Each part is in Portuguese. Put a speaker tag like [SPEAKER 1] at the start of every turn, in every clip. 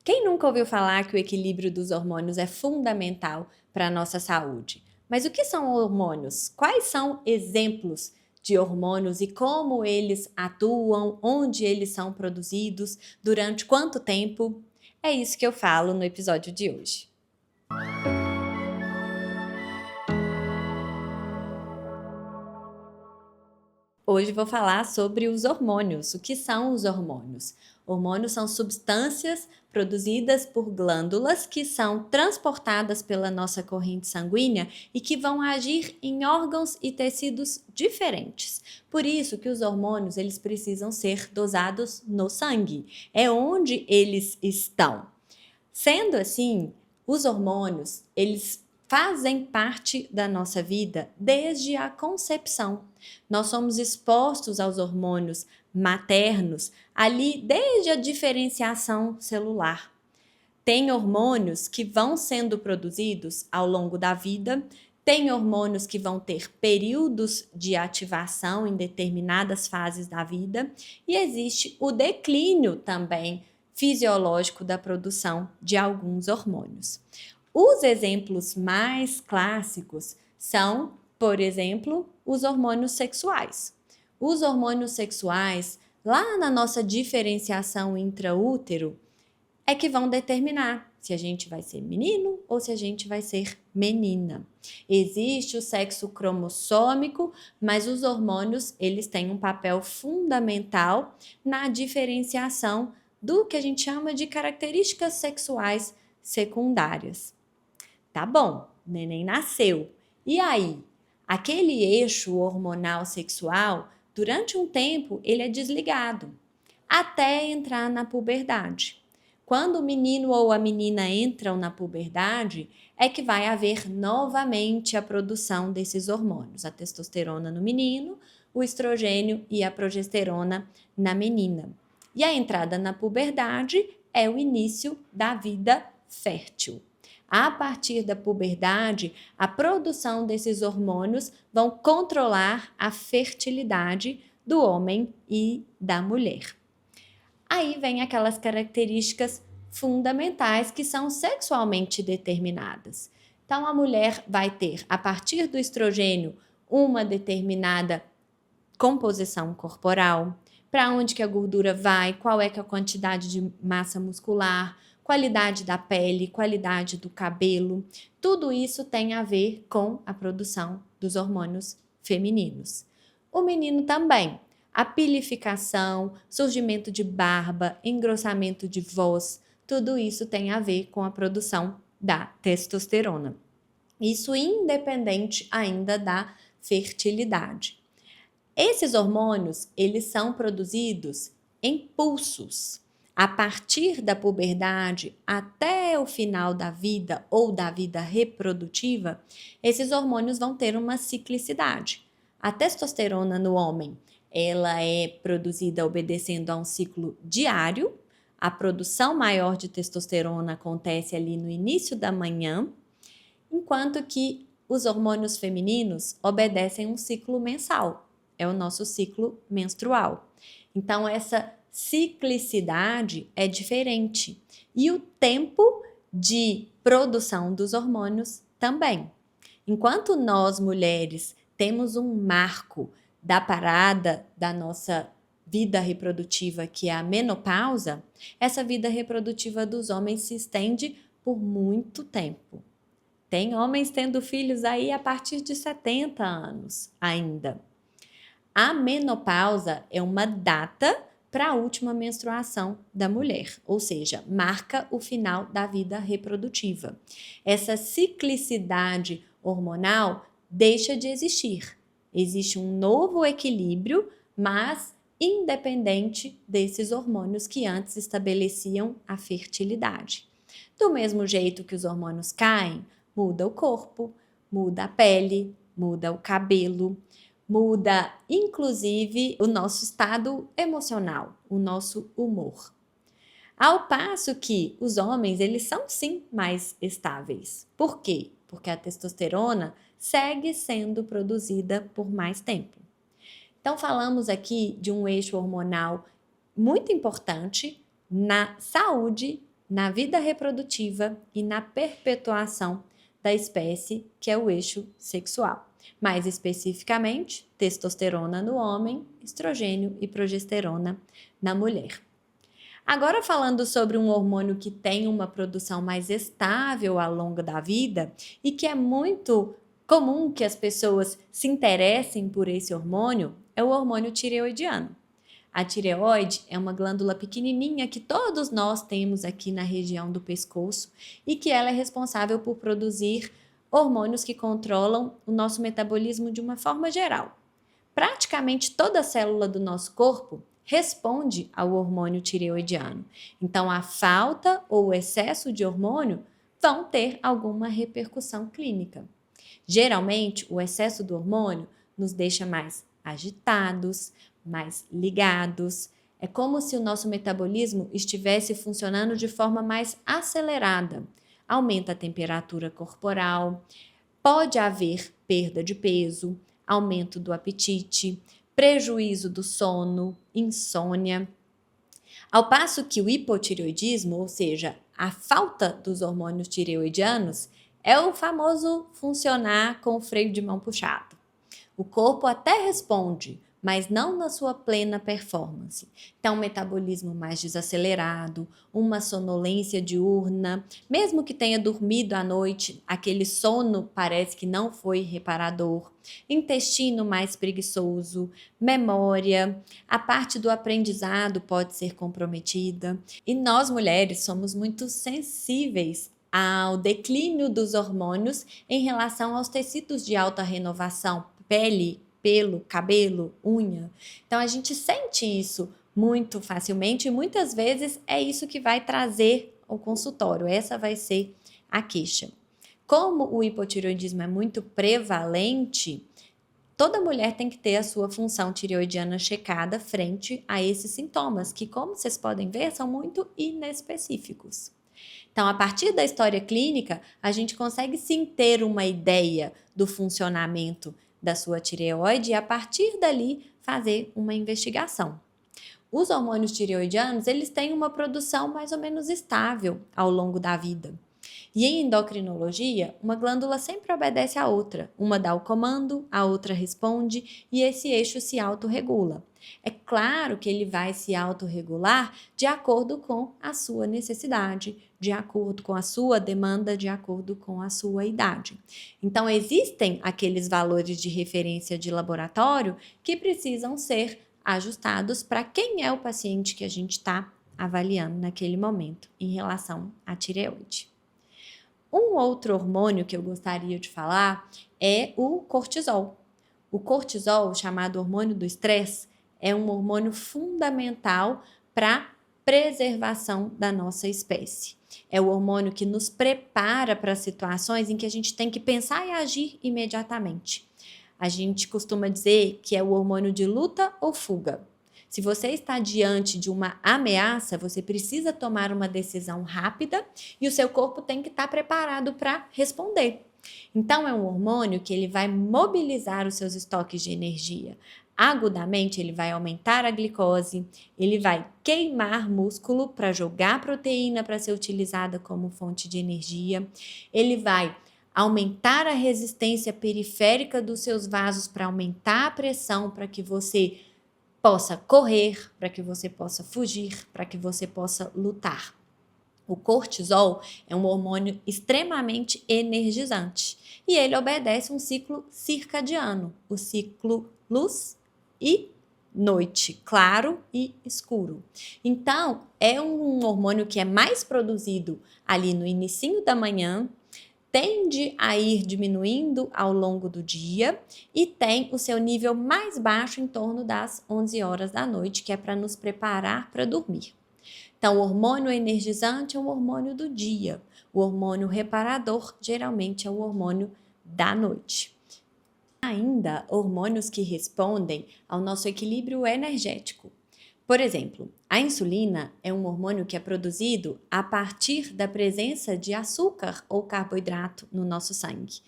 [SPEAKER 1] Quem nunca ouviu falar que o equilíbrio dos hormônios é fundamental para a nossa saúde? Mas o que são hormônios? Quais são exemplos de hormônios e como eles atuam, onde eles são produzidos, durante quanto tempo? É isso que eu falo no episódio de hoje. Hoje vou falar sobre os hormônios. O que são os hormônios? Hormônios são substâncias produzidas por glândulas que são transportadas pela nossa corrente sanguínea e que vão agir em órgãos e tecidos diferentes. Por isso que os hormônios eles precisam ser dosados no sangue. É onde eles estão. Sendo assim, os hormônios, eles fazem parte da nossa vida desde a concepção. Nós somos expostos aos hormônios maternos ali desde a diferenciação celular. Tem hormônios que vão sendo produzidos ao longo da vida, tem hormônios que vão ter períodos de ativação em determinadas fases da vida, e existe o declínio também fisiológico da produção de alguns hormônios. Os exemplos mais clássicos são, por exemplo, os hormônios sexuais. Os hormônios sexuais, lá na nossa diferenciação intraútero, é que vão determinar se a gente vai ser menino ou se a gente vai ser menina. Existe o sexo cromossômico, mas os hormônios, eles têm um papel fundamental na diferenciação do que a gente chama de características sexuais secundárias. Tá bom, o neném nasceu. E aí? Aquele eixo hormonal sexual, durante um tempo, ele é desligado, até entrar na puberdade. Quando o menino ou a menina entram na puberdade, é que vai haver novamente a produção desses hormônios, a testosterona no menino, o estrogênio e a progesterona na menina. E a entrada na puberdade é o início da vida fértil. A partir da puberdade, a produção desses hormônios vão controlar a fertilidade do homem e da mulher. Aí vem aquelas características fundamentais que são sexualmente determinadas. Então, a mulher vai ter, a partir do estrogênio, uma determinada composição corporal, para onde que a gordura vai, qual é que é a quantidade de massa muscular, qualidade da pele, qualidade do cabelo. Tudo isso tem a ver com a produção dos hormônios femininos. O menino também. A pilificação, surgimento de barba, engrossamento de voz, tudo isso tem a ver com a produção da testosterona. Isso independente ainda da fertilidade. Esses hormônios, eles são produzidos em pulsos. A partir da puberdade até o final da vida ou da vida reprodutiva, esses hormônios vão ter uma ciclicidade. A testosterona no homem, ela é produzida obedecendo a um ciclo diário. A produção maior de testosterona acontece ali no início da manhã, enquanto que os hormônios femininos obedecem um ciclo mensal. É o nosso ciclo menstrual. Então, essa ciclicidade é diferente. E o tempo de produção dos hormônios também. Enquanto nós, mulheres, temos um marco da parada da nossa vida reprodutiva, que é a menopausa, essa vida reprodutiva dos homens se estende por muito tempo. Tem homens tendo filhos aí a partir de 70 anos ainda. A menopausa é uma data para a última menstruação da mulher, ou seja, marca o final da vida reprodutiva. Essa ciclicidade hormonal deixa de existir. Existe um novo equilíbrio, mas independente desses hormônios que antes estabeleciam a fertilidade. Do mesmo jeito que os hormônios caem, muda o corpo, muda a pele, muda o cabelo, muda inclusive o nosso estado emocional, o nosso humor. Ao passo que os homens, eles são sim mais estáveis. Por quê? Porque a testosterona segue sendo produzida por mais tempo. Então, falamos aqui de um eixo hormonal muito importante na saúde, na vida reprodutiva e na perpetuação da espécie, que é o eixo sexual. Mais especificamente, testosterona no homem, estrogênio e progesterona na mulher. Agora, falando sobre um hormônio que tem uma produção mais estável ao longo da vida e que é muito comum que as pessoas se interessem por esse hormônio, é o hormônio tireoidiano. A tireoide é uma glândula pequenininha que todos nós temos aqui na região do pescoço e que ela é responsável por produzir hormônios que controlam o nosso metabolismo de uma forma geral. Praticamente toda célula do nosso corpo responde ao hormônio tireoidiano. Então, a falta ou o excesso de hormônio vão ter alguma repercussão clínica. Geralmente, o excesso do hormônio nos deixa mais agitados, mais ligados. É como se o nosso metabolismo estivesse funcionando de forma mais acelerada. Aumenta a temperatura corporal, pode haver perda de peso, aumento do apetite, prejuízo do sono, insônia. Ao passo que o hipotireoidismo, ou seja, a falta dos hormônios tireoidianos, é o famoso funcionar com o freio de mão puxado. O corpo até responde, mas não na sua plena performance. Então, um metabolismo mais desacelerado, uma sonolência diurna, mesmo que tenha dormido à noite, aquele sono parece que não foi reparador, intestino mais preguiçoso, memória, a parte do aprendizado pode ser comprometida. E nós, mulheres, somos muito sensíveis ao declínio dos hormônios em relação aos tecidos de alta renovação, pele, pelo, cabelo, unha. Então a gente sente isso muito facilmente e muitas vezes é isso que vai trazer ao consultório. Essa vai ser a queixa. Como o hipotireoidismo é muito prevalente, toda mulher tem que ter a sua função tireoidiana checada frente a esses sintomas, que, como vocês podem ver, são muito inespecíficos. Então, a partir da história clínica, a gente consegue sim ter uma ideia do funcionamento da sua tireoide e, a partir dali, fazer uma investigação. Os hormônios tireoidianos, eles têm uma produção mais ou menos estável ao longo da vida. E em endocrinologia, uma glândula sempre obedece à outra. Uma dá o comando, a outra responde e esse eixo se autorregula. É claro que ele vai se autorregular de acordo com a sua necessidade, de acordo com a sua demanda, de acordo com a sua idade. Então, existem aqueles valores de referência de laboratório que precisam ser ajustados para quem é o paciente que a gente está avaliando naquele momento em relação à tireoide. Um outro hormônio que eu gostaria de falar é o cortisol. O cortisol, chamado hormônio do estresse, é um hormônio fundamental para a preservação da nossa espécie. É o hormônio que nos prepara para situações em que a gente tem que pensar e agir imediatamente. A gente costuma dizer que é o hormônio de luta ou fuga. Se você está diante de uma ameaça, você precisa tomar uma decisão rápida e o seu corpo tem que estar preparado para responder. Então, é um hormônio que ele vai mobilizar os seus estoques de energia. Agudamente, ele vai aumentar a glicose, ele vai queimar músculo para jogar proteína para ser utilizada como fonte de energia, ele vai aumentar a resistência periférica dos seus vasos para aumentar a pressão para que você possa correr, para que você possa fugir, para que você possa lutar. O cortisol é um hormônio extremamente energizante e ele obedece um ciclo circadiano, o ciclo luz e noite, claro e escuro. Então, é um hormônio que é mais produzido ali no inicinho da manhã, tende a ir diminuindo ao longo do dia e tem o seu nível mais baixo em torno das 11 horas da noite, que é para nos preparar para dormir. Então, o hormônio energizante é um hormônio do dia. O hormônio reparador, geralmente, é o hormônio da noite. Ainda, hormônios que respondem ao nosso equilíbrio energético. Por exemplo, a insulina é um hormônio que é produzido a partir da presença de açúcar ou carboidrato no nosso sangue.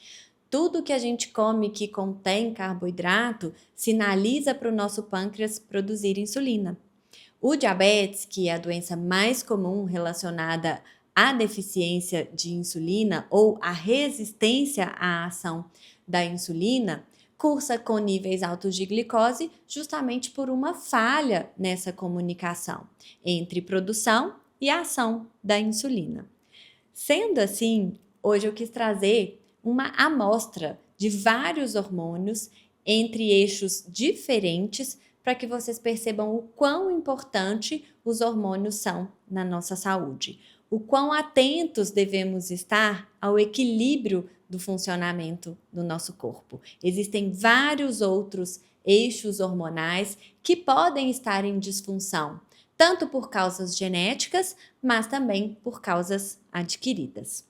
[SPEAKER 1] Tudo que a gente come que contém carboidrato sinaliza para o nosso pâncreas produzir insulina. O diabetes, que é a doença mais comum relacionada à deficiência de insulina ou à resistência à ação da insulina, cursa com níveis altos de glicose justamente por uma falha nessa comunicação entre produção e ação da insulina. Sendo assim, hoje eu quis trazer uma amostra de vários hormônios entre eixos diferentes para que vocês percebam o quão importante os hormônios são na nossa saúde, o quão atentos devemos estar ao equilíbrio do funcionamento do nosso corpo. Existem vários outros eixos hormonais que podem estar em disfunção, tanto por causas genéticas, mas também por causas adquiridas.